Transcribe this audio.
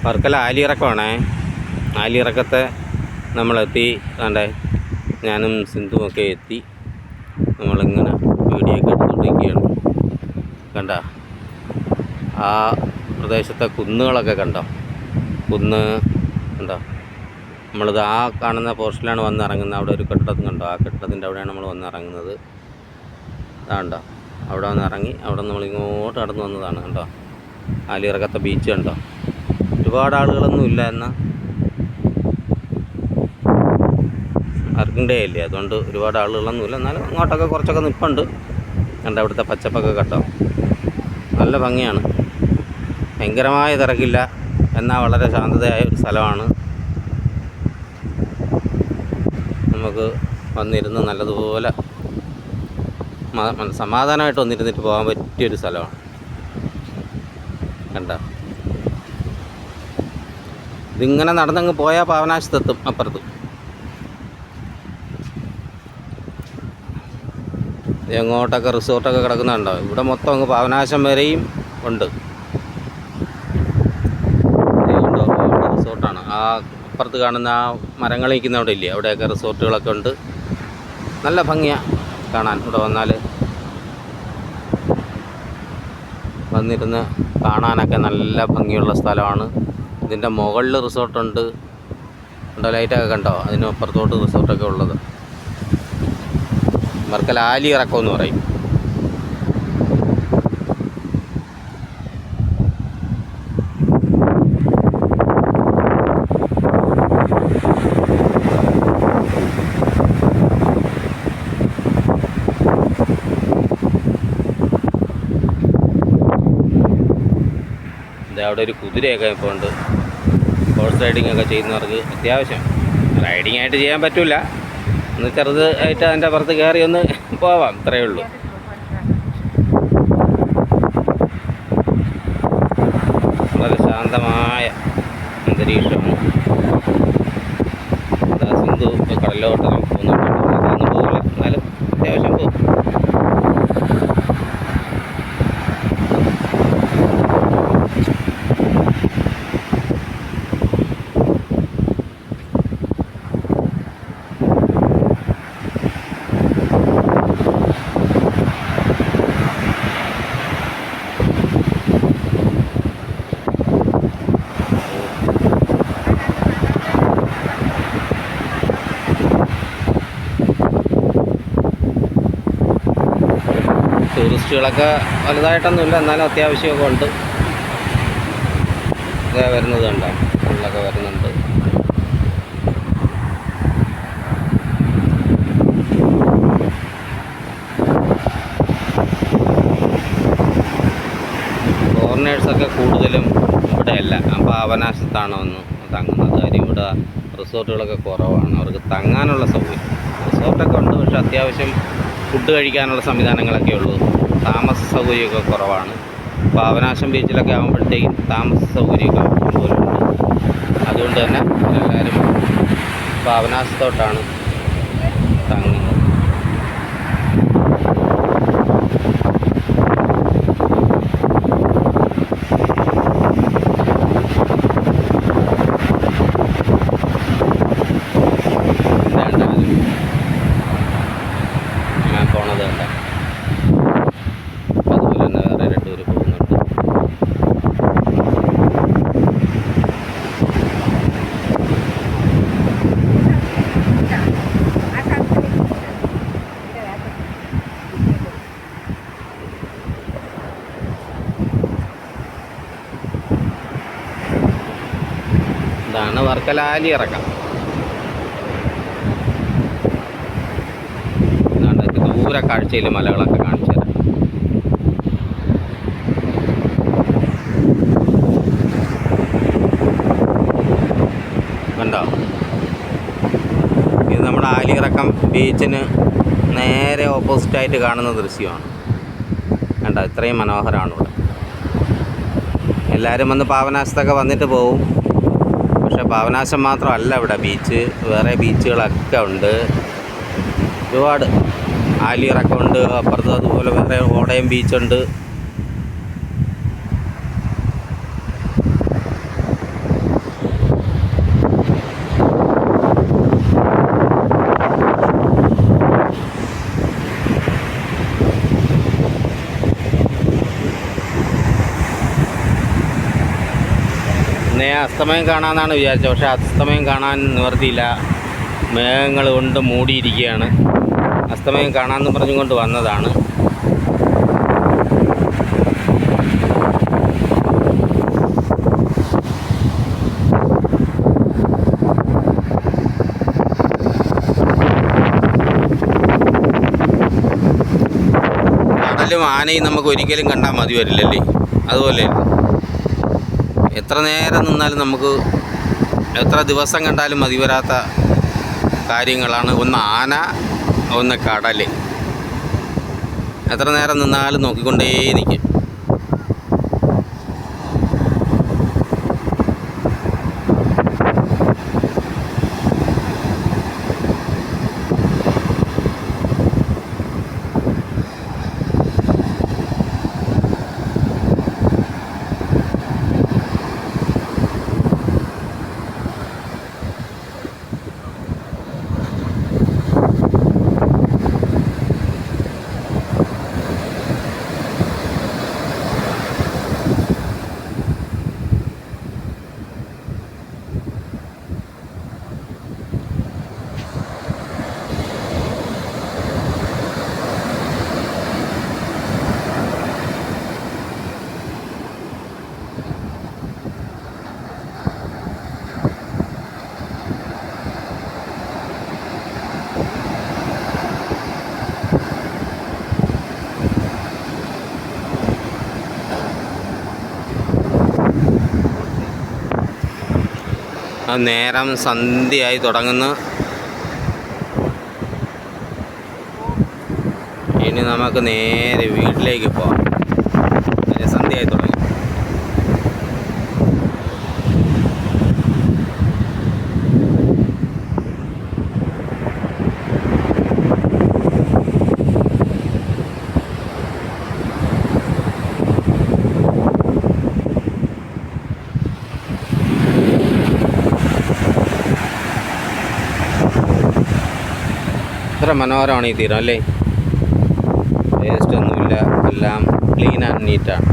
വർക്കല ആലിയിറക്കമാണേ. ആലിയിറക്കത്തെ നമ്മളെത്തി. കണ്ടേ, ഞാനും സിന്ധുവൊക്കെ എത്തി. നമ്മളിങ്ങനെ വീഡിയോ ഒക്കെ എടുത്തുകൊണ്ടിരിക്കുകയാണ്. കണ്ട ആ പ്രദേശത്തെ കുന്നുകളൊക്കെ കണ്ടോ? കുന്ന് കണ്ടോ? നമ്മളിത് ആ കാണുന്ന പോർഷനിലാണ് വന്നിറങ്ങുന്നത്. അവിടെ ഒരു കെട്ടിടം കണ്ടോ? ആ കെട്ടിടത്തിൻ്റെ അവിടെയാണ് നമ്മൾ വന്നിറങ്ങുന്നത്. അതാണ്ടോ, അവിടെ വന്നിറങ്ങി അവിടെ നമ്മളിങ്ങോട്ട് നടന്നു വന്നതാണ്. കണ്ടോ ആലിയിറക്കത്തെ ബീച്ച് കണ്ടോ? ഒരുപാട് ആളുകളൊന്നും ഇല്ല, എന്നാൽ വർക്കിംഗ് ഡേ അല്ലേ, അതുകൊണ്ട് ഒരുപാട് ആളുകളൊന്നുമില്ല. എന്നാലും അങ്ങോട്ടൊക്കെ കുറച്ചൊക്കെ നിൽപ്പുണ്ട്. കണ്ടോ അവിടുത്തെ പച്ചപ്പൊക്കെ കേട്ടോ, നല്ല ഭംഗിയാണ്. ഭയങ്കരമായ തിരക്കില്ല, എന്നാൽ വളരെ ശാന്തതയായ ഒരു സ്ഥലമാണ്. നമുക്ക് വന്നിരുന്ന് നല്ലതുപോലെ സമാധാനമായിട്ട് വന്നിരുന്നിട്ട് പോകാൻ പറ്റിയൊരു സ്ഥലമാണ്. കണ്ടോ, ഇതിങ്ങനെ നടന്നങ്ങ് പോയാൽ പാവനാശത്തെത്തും. അപ്പുറത്ത് എങ്ങോട്ടൊക്കെ റിസോർട്ടൊക്കെ കിടക്കുന്നുണ്ടോ? ഇവിടെ മൊത്തം അങ്ങ് പാവനാശം വരെയും ഉണ്ട്. റിസോർട്ടാണ് ആ അപ്പുറത്ത് കാണുന്ന ആ മരങ്ങൾ നിൽക്കുന്ന അവിടെ ഇല്ലേ, അവിടെയൊക്കെ റിസോർട്ടുകളൊക്കെ ഉണ്ട്. നല്ല ഭംഗിയാണ് കാണാൻ. ഇവിടെ വന്നിരുന്ന് കാണാനൊക്കെ നല്ല ഭംഗിയുള്ള സ്ഥലമാണ്. ഇതിൻ്റെ മുകളിൽ റിസോർട്ടുണ്ട്. കണ്ടോ, ലൈറ്റൊക്കെ കണ്ടോ? അതിന് അപ്പുറത്തോട്ട് റിസോർട്ടൊക്കെ ഉള്ളത്. വർക്കല ആലിയിറക്കം എന്ന് പറയും. അവിടെ ഒരു കുതിരയൊക്കെ ഇപ്പോൾ ഉണ്ട്. ഹോഴ്സ് റൈഡിങ് ഒക്കെ ചെയ്യുന്നവർക്ക് അത്യാവശ്യം റൈഡിങ് ആയിട്ട് ചെയ്യാൻ പറ്റില്ല, ഒന്ന് ചെറുതായിട്ട് അതിൻ്റെ പുറത്ത് കയറി ഒന്ന് പോവാം, ഇത്രയേ ഉള്ളൂ. വളരെ ശാന്തമായ അന്തരീക്ഷമാണ്. സിന്ധു കടലിലോട്ട് പോകുന്നുണ്ട്. അതൊന്നും പോകില്ല, എന്നാലും അത്യാവശ്യം പോകും. ടൂറിസ്റ്റുകളൊക്കെ വലുതായിട്ടൊന്നുമില്ല, എന്നാലും അത്യാവശ്യമൊക്കെ ഉണ്ട്. ഇതേ വരുന്നത് കണ്ടോ, ഫുള്ളൊക്കെ വരുന്നുണ്ട്. ഫോറിനേഴ്സൊക്കെ കൂടുതലും ഇവിടെയല്ല, പാവനാശത്താണ് വന്ന് തങ്ങുന്നത്. കാര്യം ഇവിടെ റിസോർട്ടുകളൊക്കെ കുറവാണ്, അവർക്ക് തങ്ങാനുള്ള സൗകര്യം. റിസോർട്ടൊക്കെ ഉണ്ട്, പക്ഷെ അത്യാവശ്യം ഫുഡ് കഴിക്കാനുള്ള സംവിധാനങ്ങളൊക്കെ ഉള്ളൂ. താമസ സൗകര്യമൊക്കെ കുറവാണ്. പാവനാശം ബീച്ചിലൊക്കെ ആകുമ്പോഴത്തേക്കും താമസ സൗകര്യമൊക്കെ കൂടുതലുണ്ട്. അതുകൊണ്ട് തന്നെ എല്ലാവരും പാവനാശത്തോട്ടാണ് തങ്ങുന്നത്. പോണത് കണ്ട, അതുപോലെ തന്നെ വേറെ രണ്ടുപേര് പോകുന്നുണ്ട്. ഇതാണ് വർക്കല ആലിയിറക്കം. ദൂര കാഴ്ചയിൽ മലകളൊക്കെ കാണിച്ചു തരാം. കണ്ടോ, ഇത് നമ്മുടെ ആലിയിറക്കം ബീച്ചിന് നേരെ ഓപ്പോസിറ്റായിട്ട് കാണുന്ന ദൃശ്യമാണ്. കണ്ടോ, ഇത്രയും മനോഹരമാണ് ഇവിടെ. എല്ലാവരും വന്ന് പാവനാശത്തൊക്കെ വന്നിട്ട് പോവും. പക്ഷേ പാവനാശം മാത്രമല്ല ഇവിടെ ബീച്ച്, വേറെ ബീച്ചുകളൊക്കെ ഉണ്ട് ഒരുപാട്. ആലിയിറക്കമുണ്ട്, അപ്പുറത്ത് അതുപോലെ വേറെ കോടയം ബീച്ചുണ്ട്. അസ്തമയം കാണാമെന്നാണ് വിചാരിച്ചത്. പക്ഷേ അസ്തമയം കാണാൻ നിവർത്തിയില്ല. മേഘങ്ങൾ കൊണ്ട് മൂടിയിരിക്കുകയാണ്. അസ്തമയം കാണാമെന്ന് പറഞ്ഞുകൊണ്ട് വന്നതാണ്. കടലും ആനയും നമുക്ക് ഒരിക്കലും കണ്ടാൽ മതി വരില്ലല്ലേ? അതുപോലെ എത്ര നേരം നിന്നാലും നമുക്ക് എത്ര ദിവസം കണ്ടാലും മതി വരാത്ത കാര്യങ്ങളാണ്. ഒന്ന് ആന, ഒന്ന് കടൽ. എത്ര നേരം നിന്നാലും നോക്കിക്കൊണ്ടേ നിൽക്കും. നേരം സന്ധ്യയായി തുടങ്ങുന്നു. ഇനി നമുക്ക് നേരെ വീട്ടിലേക്ക് പോകാം. സന്ധ്യയായി തുടങ്ങി. എത്ര മനോഹരമാണ് ഈ തീരം അല്ലേ? വേസ്റ്റ് ഒന്നുമില്ല, എല്ലാം ക്ലീൻ ആൻഡ് നീറ്റാണ്.